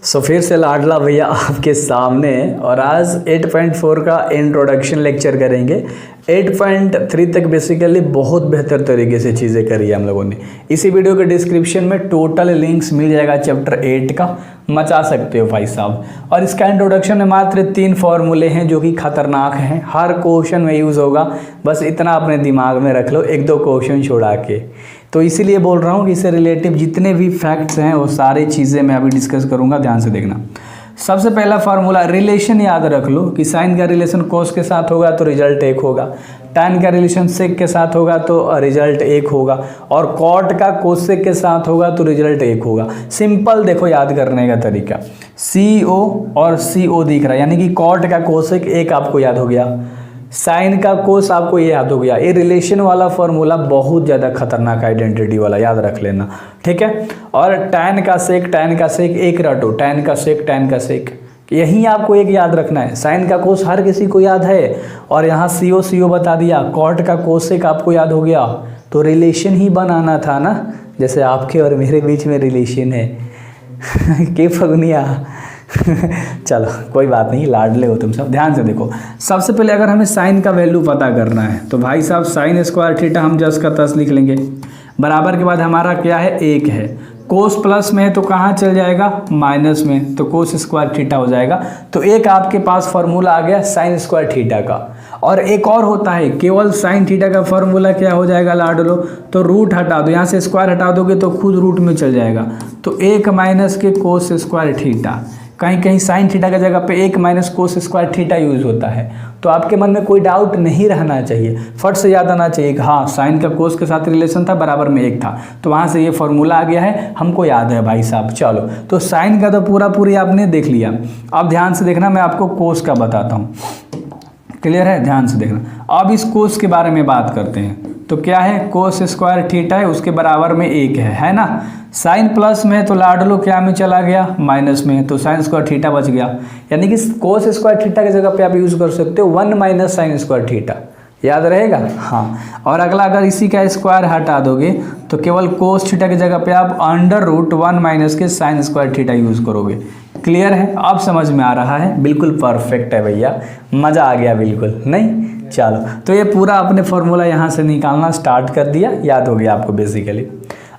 फिर से लाडला भैया आपके सामने, और आज 8.4 का इंट्रोडक्शन लेक्चर करेंगे। 8.3 तक बेसिकली बहुत बेहतर तरीके से चीज़ें करी है हम लोगों ने। इसी वीडियो के डिस्क्रिप्शन में टोटल लिंक्स मिल जाएगा चैप्टर 8 का, मचा सकते हो भाई साहब। और इसका इंट्रोडक्शन में मात्र 3 फॉर्मूले हैं जो कि खतरनाक हैं, हर क्वेश्चन में यूज़ होगा। बस इतना अपने दिमाग में रख लो, 1-2 क्वेश्चन छोड़ा के। तो इसीलिए बोल रहा हूँ कि इससे रिलेटिव जितने भी फैक्ट्स हैं वो सारी चीज़ें मैं अभी डिस्कस करूँगा, ध्यान से देखना। सबसे पहला फार्मूला, रिलेशन याद रख लो कि साइन का रिलेशन कोस के साथ होगा तो रिजल्ट 1 होगा, tan का रिलेशन सेक के साथ होगा तो रिजल्ट 1 होगा, और कॉट का कोसेक के साथ होगा तो रिजल्ट 1 होगा। सिंपल देखो याद करने का तरीका, CO और CO दिख रहा है, यानी कि कॉट का कोसेक 1 आपको याद हो गया, साइन का कोस आपको ये याद हो गया। ये रिलेशन वाला फॉर्मूला बहुत ज़्यादा खतरनाक आइडेंटिटी वाला, याद रख लेना, ठीक है। और tan का सेक 1 रटो, tan का सेक यही आपको एक याद रखना है। साइन का कोस हर किसी को याद है, और यहाँ CO बता दिया, कॉट का कोसेक आपको याद हो गया। तो रिलेशन ही बनाना था ना, जैसे आपके और मेरे बीच में रिलेशन है के फगुनिया चलो कोई बात नहीं, लाडले हो तुम सब। ध्यान से देखो, सबसे पहले अगर हमें साइन का वैल्यू पता करना है तो भाई साहब साइन स्क्वायर थीटा हम जस का तस लिख लेंगे, बराबर के बाद हमारा क्या है 1 है। कोस प्लस में है तो कहाँ चल जाएगा, माइनस में, तो कोस स्क्वायर थीटा हो जाएगा। तो एक आपके पास फॉर्मूला आ गया साइन स्क्वायर थीटा का। और एक और होता है, केवल साइन थीटा का फॉर्मूला क्या हो जाएगा लाडलो, तो रूट हटा दो, यहाँ से स्क्वायर हटा दोगे तो खुद रूट में चल जाएगा। तो 1 माइनस के कोस स्क्वायर थीटा, कहीं कहीं साइन थीटा की जगह पे 1 minus cos square theta use होता है। तो आपके मन में कोई डाउट नहीं रहना चाहिए, फट से याद आना चाहिए कि हाँ साइन का कोस के साथ रिलेशन था, बराबर में 1 था, तो वहाँ से ये फॉर्मूला आ गया है, हमको याद है भाई साहब। चलो, तो साइन का तो पूरी आपने देख लिया। अब ध्यान से देखना, मैं आपको कोस का बताता हूँ, क्लियर है, ध्यान से देखना। अब इस कोस के बारे में बात करते हैं। तो क्या है, कोस स्क्वायर थीटा है, उसके बराबर में 1 है ना। साइन प्लस में तो लाडलो क्या में चला गया, माइनस में, तो साइन स्क्वायर थीटा बच गया। यानी कि कोस स्क्वायर थीटा की जगह पे आप यूज कर सकते हो 1 माइनस साइन स्क्वायर थीटा, याद रहेगा। हाँ, और अगला अगर इसी का स्क्वायर हटा दोगे तो केवल कोस थीटा की जगह पे आप √1 माइनस के साइन स्क्वायर थीटा यूज करोगे। क्लियर है, अब समझ में आ रहा है, बिल्कुल परफेक्ट है भैया, मज़ा आ गया बिल्कुल नहीं। चलो, तो ये पूरा अपने फॉर्मूला यहाँ से निकालना स्टार्ट कर दिया, याद हो गया आपको बेसिकली।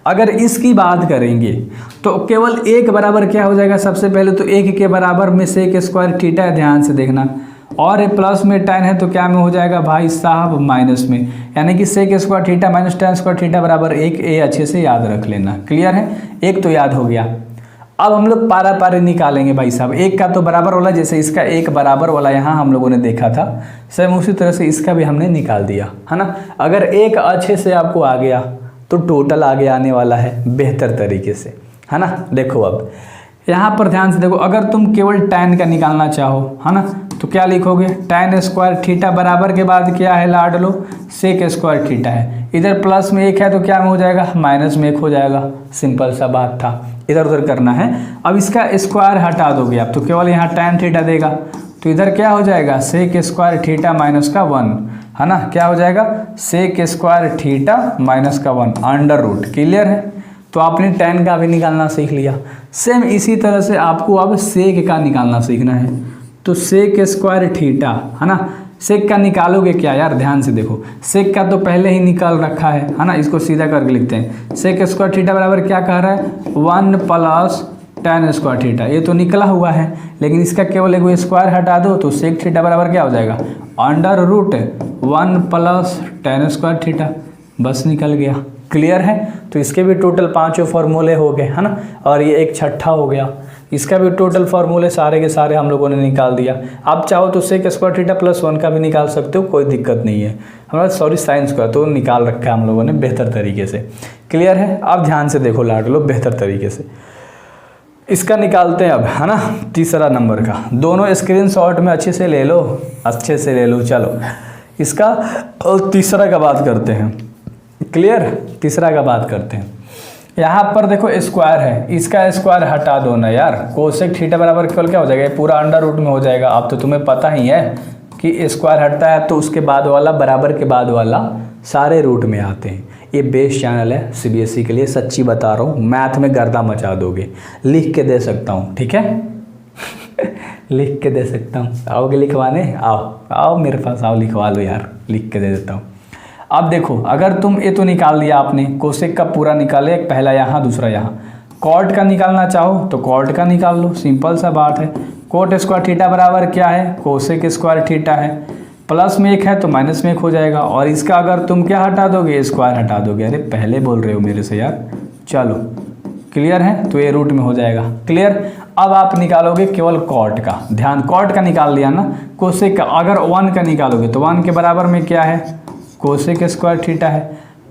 अगर इसकी बात करेंगे तो केवल 1 बराबर क्या हो जाएगा, सबसे पहले तो 1 के बराबर में सेक स्क्वायर थीटा है, ध्यान से देखना, और ये प्लस में tan है तो क्या में हो जाएगा भाई साहब माइनस में, यानी कि sec square theta minus tan square theta बराबर 1। ये अच्छे से याद रख लेना, क्लियर है, 1 तो याद हो गया। अब हम लोग पारा निकालेंगे भाई साहब, 1 का तो बराबर वाला, जैसे इसका 1 बराबर वाला यहाँ हम लोगों ने देखा था, सेम उसी तरह से इसका भी हमने निकाल दिया है ना। अगर 1 अच्छे से आपको आ गया तो टोटल आगे आने वाला है बेहतर तरीके से, है ना। देखो अब यहाँ पर ध्यान से देखो, अगर तुम केवल tan का निकालना चाहो, है ना, तो क्या लिखोगे, tan स्क्वायर थीटा बराबर के बाद क्या है लाडलो, सेक स्क्वायर थीटा है, इधर प्लस में 1 है तो क्या में हो जाएगा, माइनस में 1 हो जाएगा। सिंपल सा बात था, इधर उधर करना है। अब इसका स्क्वायर हटा दोगे आप तो केवल यहाँ tan थीटा देगा, तो इधर क्या हो जाएगा, सेक स्क्वायर थीटा माइनस का 1, है ना, क्या हो जाएगा, सेक स्क्वायर थीटा माइनस का 1 √। क्लियर है, तो आपने tan का भी निकालना सीख लिया। सेम इसी तरह से आपको अब सेक का निकालना सीखना है। तो सेक स्क्वायर थीटा, है ना, सेक का निकालोगे क्या यार, ध्यान से देखो, सेक का तो पहले ही निकाल रखा है ना, इसको सीधा करके लिखते हैं। सेक स्क्वायर थीटा बराबर क्या कह रहा है, 1 प्लस tan स्क्वायर थीटा, ये तो निकला हुआ है, लेकिन इसका केवल एक स्क्वायर हटा दो तो सेक थीटा बराबर क्या हो जाएगा, √1 प्लस tan स्क्वायर थीटा, बस निकल गया। क्लियर है, तो इसके भी टोटल 5 फॉर्मूले हो गए, है ना, और ये एक छठा हो गया, इसका भी टोटल फार्मूले सारे के सारे हम लोगों ने निकाल दिया। आप चाहो तो सेक स्क्वायर थीटा प्लस 1 का भी निकाल सकते हो, कोई दिक्कत नहीं है। हमारा साइन स्क्वायर तो निकाल रखा है हम लोगों ने बेहतर तरीके से। क्लियर है, आप ध्यान से देखो लाडलो बेहतर तरीके से। इसका निकालते हैं अब, है ना, तीसरा नंबर का। दोनों स्क्रीनशॉट में अच्छे से ले लो, अच्छे से ले लो। चलो, इसका और तीसरा का बात करते हैं। क्लियर, तीसरा का बात करते हैं। यहाँ पर देखो स्क्वायर है, इसका स्क्वायर हटा दो ना यार, कोसेक थीटा बराबर केवल क्या हो जाएगा, पूरा √ में हो जाएगा। अब तो तुम्हें पता ही है कि स्क्वायर हटता है तो उसके बाद वाला बराबर के बाद वाला सारे रूट में आते हैं। ये बेस्ट चैनल है सीबीएसई के लिए, सच्ची बता रहा हूँ, मैथ में गर्दा मचा दोगे। लिख के दे सकता हूँ, ठीक है लिख के दे सकता हूँ, आओगे लिखवाने? आओ आओ मेरे पास आओ, लिखवा लो यार, लिख के दे देता हूँ। अब देखो, अगर तुम ये तो निकाल दिया आपने, कोसेक का पूरा निकाले, एक पहला यहाँ दूसरा यहाँ। कॉट का निकालना चाहो तो कॉट का निकाल लो, सिंपल सा बात है। कोट स्क्वायर थीटा बराबर क्या है? कोसेक स्क्वायर थीटा है। प्लस में एक है तो माइनस में एक हो जाएगा, और इसका अगर तुम क्या हटा दोगे? स्क्वायर हटा दोगे। अरे पहले बोल रहे हो मेरे से यार। चलो क्लियर है, तो ये रूट में हो जाएगा। क्लियर। अब आप निकालोगे केवल कॉट का, ध्यान, कॉट का निकाल लिया ना। कोसेक का अगर 1 का निकालोगे तो 1 के बराबर में क्या है? कोसेक स्क्वायर थीटा है।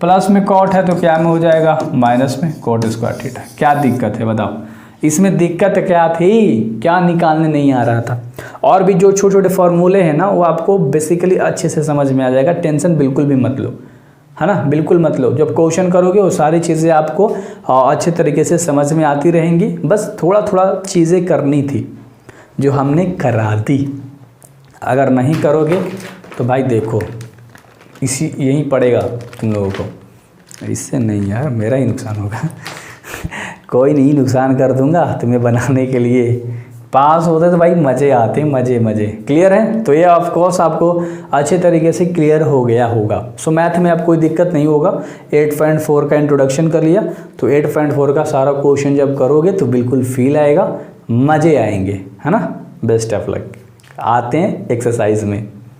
प्लस में कॉट है तो क्या में हो जाएगा? माइनस में कॉट स्क्वायर थीटा। क्या दिक्कत है बताओ? इसमें दिक्कत क्या थी? क्या निकालने नहीं आ रहा था? और भी जो छोटे छोटे फॉर्मूले हैं ना, वो आपको बेसिकली अच्छे से समझ में आ जाएगा, टेंशन बिल्कुल भी मत लो, है ना, बिल्कुल मत लो। जब क्वेश्चन करोगे वो सारी चीज़ें आपको अच्छे तरीके से समझ में आती रहेंगी। बस थोड़ा थोड़ा चीज़ें करनी थी जो हमने करा दी। अगर नहीं करोगे तो भाई देखो इसी यहीं पड़ेगा तुम लोगों को। इससे नहीं यार, मेरा ही नुकसान होगा कोई नहीं, नुकसान कर दूंगा तुम्हें बनाने के लिए। पास होते तो भाई मज़े आते, मज़े मज़े। क्लियर है? तो ये ऑफ कोर्स आपको अच्छे तरीके से क्लियर हो गया होगा। सो मैथ में आपको कोई दिक्कत नहीं होगा। 8.4 का इंट्रोडक्शन कर लिया, तो 8.4 का सारा क्वेश्चन जब करोगे तो बिल्कुल फील आएगा, मज़े आएंगे, है ना। Best of luck. आते हैं एक्सरसाइज में।